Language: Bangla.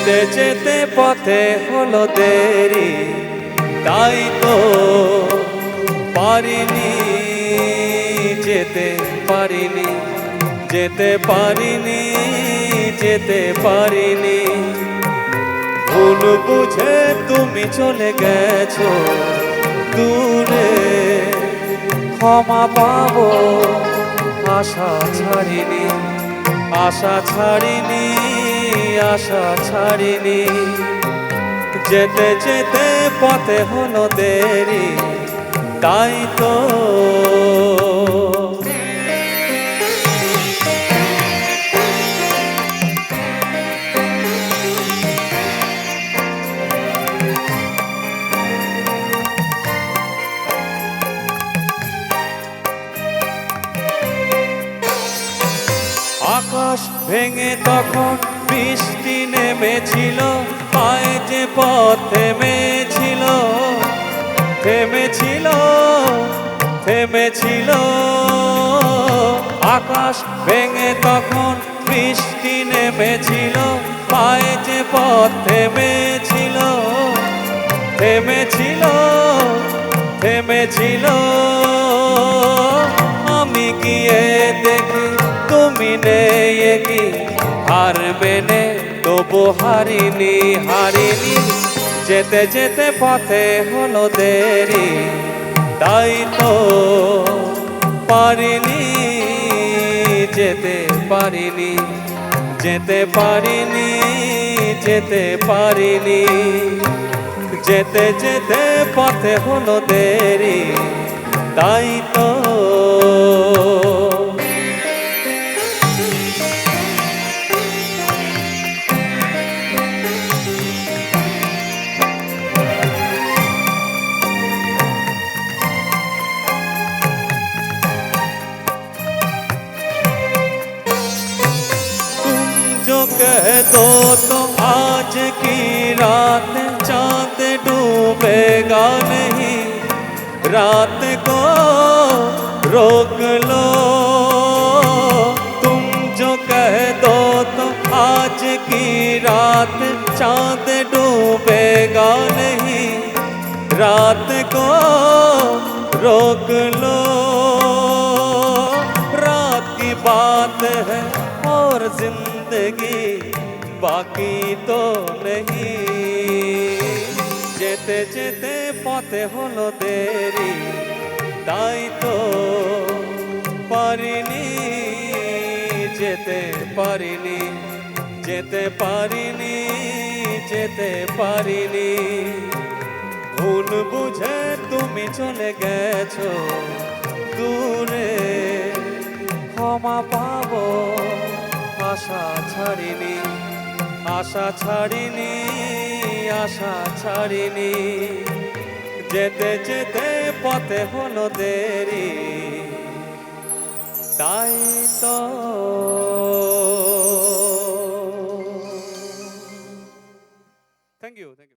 যেতে যেতে পথে হলো দেরি, তাই তো পারিনি, যেতে পারিনি, যেতে পারিনি, যেতে পারিনি। ভুল বুঝে তুমি চলে গেছো দূরে, ক্ষমা পাবো আশা ছাড়িনি, আশা ছাড়িনি, আশা ছাড়িনি। যেতে যেতে পথে হলো দেরি, তাই তো আকাশ ভেঙে তখন বৃষ্টি নেমেছিল, পায়ে যে পথ থেমেছিল, থেমেছিল, থেমেছিল। আকাশ ভেঙে তখন বৃষ্টি নেমেছিল, পায়ে যে পথ থেমেছিল, থেমেছিল, থেমেছিল। আমি গিয়ে দেখি তুমি নেই কি, হার মেনে তবু হারিনি, হারিনি। যেতে যেতে পথে হলো দেরি, তাই তো পারিনি, যেতে পারিনি, যেতে পারিনি, যেতে পারিনি। যেতে যেতে পথে হলো দেরি, তাই তো जो कह दो तो आज की रात चांद डूबेगा नहीं, रात को रोक लो। तुम जो कह दो तो आज की रात चांद डूबेगा नहीं, रात को रोक लो। रात की बात है और जिंदगी बाकी तो नहीं। যেতে যেতে পথে হলো দেরি, তাই তো পারিনি, যেতে পারিনি, যেতে পারিনি, যেতে পারিনি। ভুল বুঝে তুমি চলে গেছো দূরে, ক্ষমা পাবো আশা ছাড়িনি, আশা ছাড়িনি, আশা ছাড়িনি। যেতে যেতে পথে হলো দেরি, তাই তো